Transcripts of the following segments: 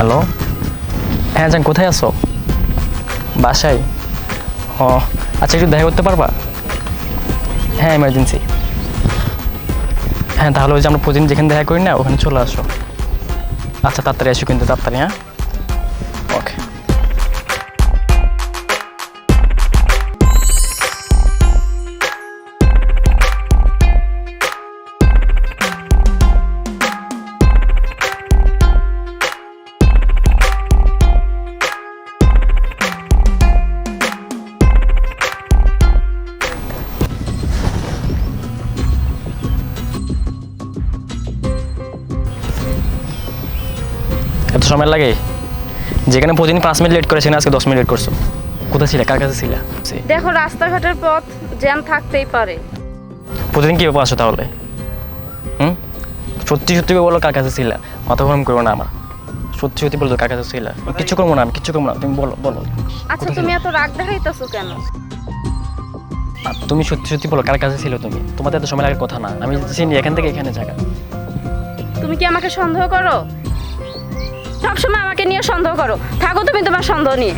Hello, হ্যাঁ জান, কোথায় আছো? বাসায়? ও আচ্ছা, একটু দেখা করতে পারবা? হ্যাঁ, এমার্জেন্সি। হ্যাঁ, তাহলে ওই যে আমরা প্রতিদিন যেখানে দেখা করি না, ওখানে চলে আসো। আচ্ছা, তাড়াতাড়ি আসো কিন্তু, তাড়াতাড়ি। হ্যাঁ, ওকে। এত সময় লাগে? যেখানে প্রতিদিন 5 মিনিট লেট করে সেখানে আজকে 10 মিনিট লেট করছো। কোথায় ছিলে? কার কাছে ছিলে? দেখো, রাস্তাঘাটের পথ জ্যাম থাকতেই পারে। প্রতিদিন কীভাবে আসো তাহলে? সত্যি সত্যি বলো, কার কাছে ছিলে? মাথা গরম করবো না আমার। সত্যি সত্যি বলতো, কার কাছে ছিলে? কিচ্ছু করবো না, আমি কিচ্ছু করবো না, তুমি বলো বলো। আচ্ছা, তুমি এত রাগ দেখাইতেছো কেন? তুমি সত্যি সত্যি বলো, কার কাছে ছিল তুমি? তোমাদের এত সময় লাগার কথা না। আমি চিনি এখান থেকে এখানে জায়গা। তুমি কি আমাকে সন্দেহ করো? সবসময় আমাকে নিয়ে সন্দেহ করো। থাকো তুমি তোমার সন্দেহ নিয়ে।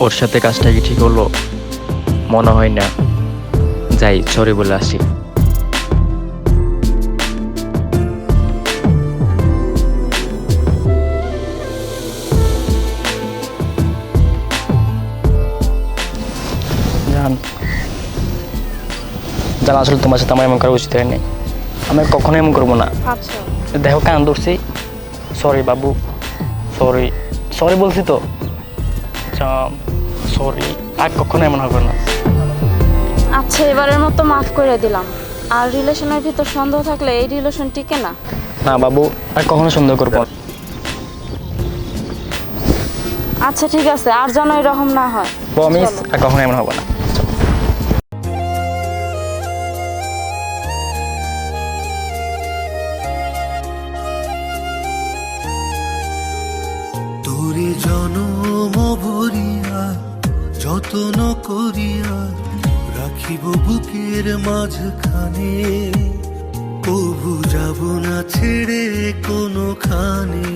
ওর সাথে কাজটা কি ঠিক হলো? মনে হয় না। যাই, সরি বলে আসি। জান, আসলে তোমার সাথে আমার এমন করা উচিত হয়নি। আমি কখনো এমন করবো না। আচ্ছা, দেখো, কান ধরছি। সরি বাবু, সরি। সরি বলছি তো। সরি, আর কখনো এমন হবে না। আচ্ছা, এবারের মতো মাফ করে দিলাম। আর রিলেশনের ভিতর সন্দেহ থাকলে এই রিলেশন টিকে না। না বাবু, আর কখনো সন্দেহ করবো না। আচ্ছা ঠিক আছে, আর যেন এরকম না হয়। প্রমিস, চলো। আর কখনো এমন হবে না। তোরে জনম ভরিয়া যতন করিয়া রাখিব বুকের মাঝখানে, কবু যাব না ছেড়ে কোনোখানে।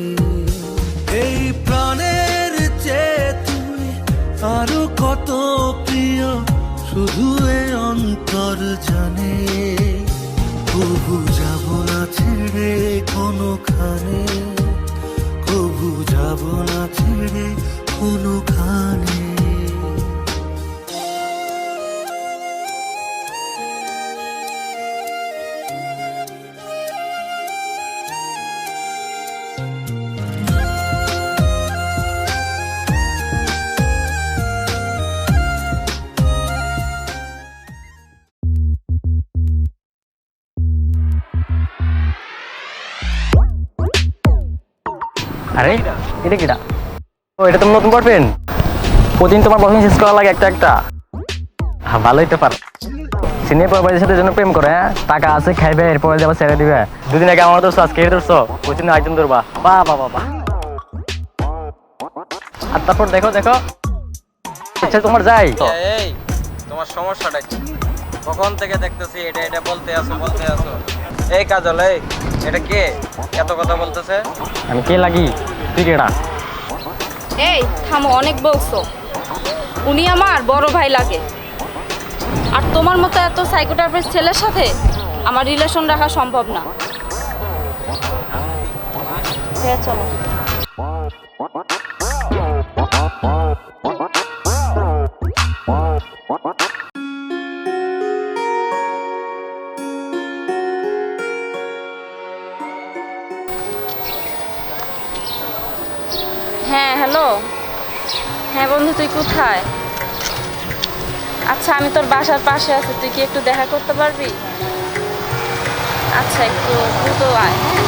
এই প্রাণের চেয়ে তুই আরো কত প্রিয়, শুধু এ অন্তর জানে। কবু যাব না ছেড়ে কোনোখানে, কবু যাব না ছেড়ে কোনোখানে। আরে, এটা কিটা? ও, এটা তোমার নতুন বয়ফ্রেন্ড? প্রতিদিন তোমার বয়ফ্রেন্ড শেষ করা লাগে একটা একটা। হ্যাঁ, ভালোই তো পারো। সিনিয়র প্রোভাইডারের সাথে জন্য প্রেম করে, হ্যাঁ? টাকা আছে, খাইবে, এরপরে যাবে ছেড়ে দিবে। দুদিন আগে আমার ধরছো, আজকে ধরছো, প্রতিদিন একজন ধরবা। বাহ বাহ বাহ বাহ। আর তারপর দেখো দেখো, আচ্ছা তোমার যাই। এই, তোমার সমস্যাটা কি? কখন থেকে দেখতেছি এটা এটা বলতে আসো। এই কাজল, এই এটা কে এত কথা বলতেছে? আমি কে লাগি? তুই কেডা? এই থামো, অনেক বলছো। উনি আমার বড় ভাই লাগে। আর তোমার মতো এত সাইকোটাইপের ছেলের সাথে আমার রিলেশন রাখা সম্ভব না। হ্যাঁ, চলো। হ্যাঁ হ্যালো, হ্যাঁ বন্ধু, তুই কোথায়? আচ্ছা, আমি তোর বাসার পাশে আছি, তুই কি একটু দেখা করতে পারবি? আচ্ছা একটু দ্রুত আয় হ্যাঁ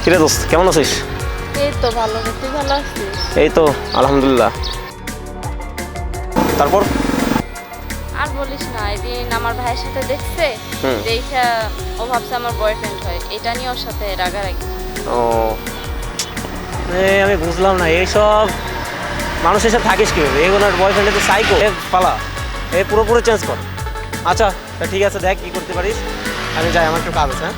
কিরে দোস্ত কেমন আছিস? এই তো ভালো তুই ভালো আছিস এই তো আলহামদুলিল্লাহ। তারপর আর বলিস না এদিন আমার ভাইয়ের সাথে দেখছে হুম। দেখা ও ভাবছে আমার বয়ফ্রেন্ড হয় এটা নিয়ে ওর সাথে রাগারাগি ও আমি বুঝলাম না এইসব মানুষ এসব থাকিস কীভাবে? এগুলোর বয়ফ্রেন্ডে তো সাইকো পালা পুরোপুরি চেঞ্জ কর। আচ্ছা তা ঠিক আছে, দেখ কী করতে পারিস। আমি যাই, আমার একটু কাজ আছে। হ্যাঁ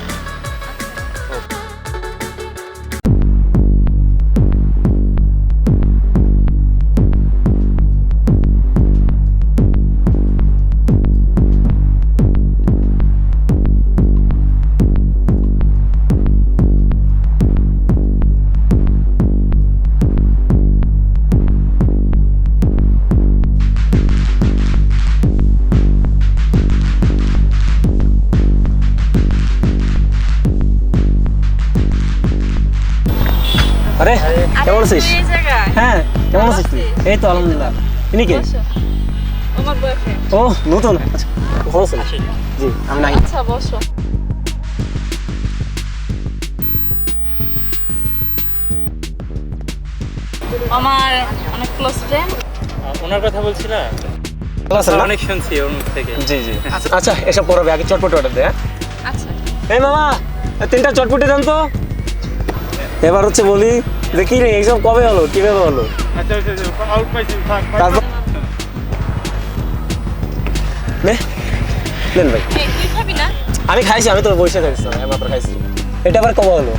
আরে কেমন আছিস? তুই এই জায়গায় হ্যাঁ কেমন ভালো আছিস তুই? আছি। এই তো আলহামদুলিল্লাহ। ইনি কে? বসো। আমার বয়ফ্রেন্ড ও নতুন। আচ্ছা ভালো আছেন? জি আমি নাই। আচ্ছা বসো আমার অনেক ক্লোজ ফ্রেন্ড ওনার কথা বলছি না, ভালো আছেন না? অনেক শুনছি ওর মুখ থেকে। জি জি। আচ্ছা এসব পড়াবে, আগে চটপটি অর্ডার দে। হ্যাঁ আচ্ছা এই মামা 3টা চটপটি দেন তো। এবার হচ্ছে বলি যে কি রে এক্সাম কবে হলো, কিভাবে হলো? আচ্ছা আউট পাইছি, থাক তারপর নে নেন ভাই। এই তুই খাবি না আমি খাইছি, আমি তো বসে থাকছি, আমি মাত্র খাইছি। এটা আবার কবে হলো?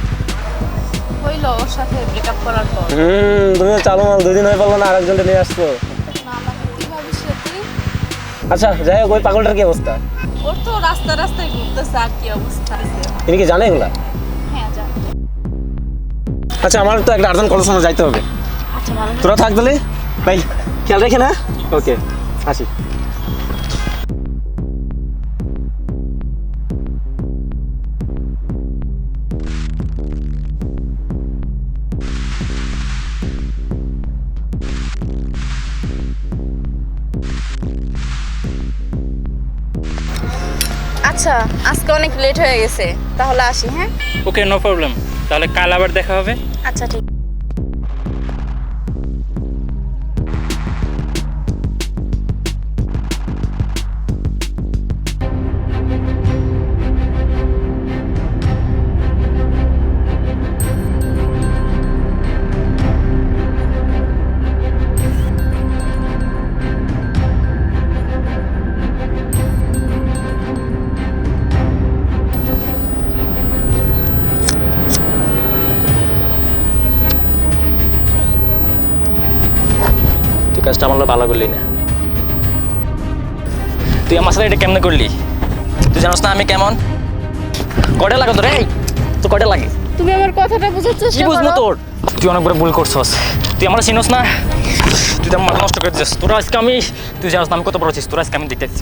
হইলো ওর সাথে ব্রেকআপ করার পর তুমি তো চালু মাল 2 দিন হয়ে পারলো না, আরেকজনকে নিয়ে আসছো। না আমাকে কি ভাবিস রে তুই আচ্ছা যাই হোক, ওই পাগলটার কি অবস্থা? ওর তো রাস্তা রাস্তায় ঘুরতেছে আর কি অবস্থা আছে তিনি কি জানে এগুলা? হ্যাঁ যা আচ্ছা আমার তো একটা আর্জেন্ট কলেজ সময় যাইতে হবে। আচ্ছা ভালো তোরা থাক তাহলে ভাই, খেয়াল রেখে না। ওকে আসি। আচ্ছা আজকে অনেক লেট হয়ে গেছে তাহলে আসি হ্যাঁ ওকে নো প্রবলেম, তাহলে কাল আবার দেখা হবে। আচ্ছা ঠিক তুই কাজটা আমার ভালো করলি না। তুই আমার সাথে এটা কেমনে করলি? তুই জানোস না আমি কেমন? কয়টা লাগে তোর? এই তো কয়টা লাগে? তুমি আমার কথাটা বোঝার কি চেষ্টা বুঝবো করো তোর? তুই অনেক বড় ভুল করছস। তুই আমার চিনোস না, তুই তো আমার মাথা নষ্ট করে দিস। তোরা আজকে আমি, তুই জানোস না আমি কত বড় আছিস, তোরা আজকে আমি দেখতেছি।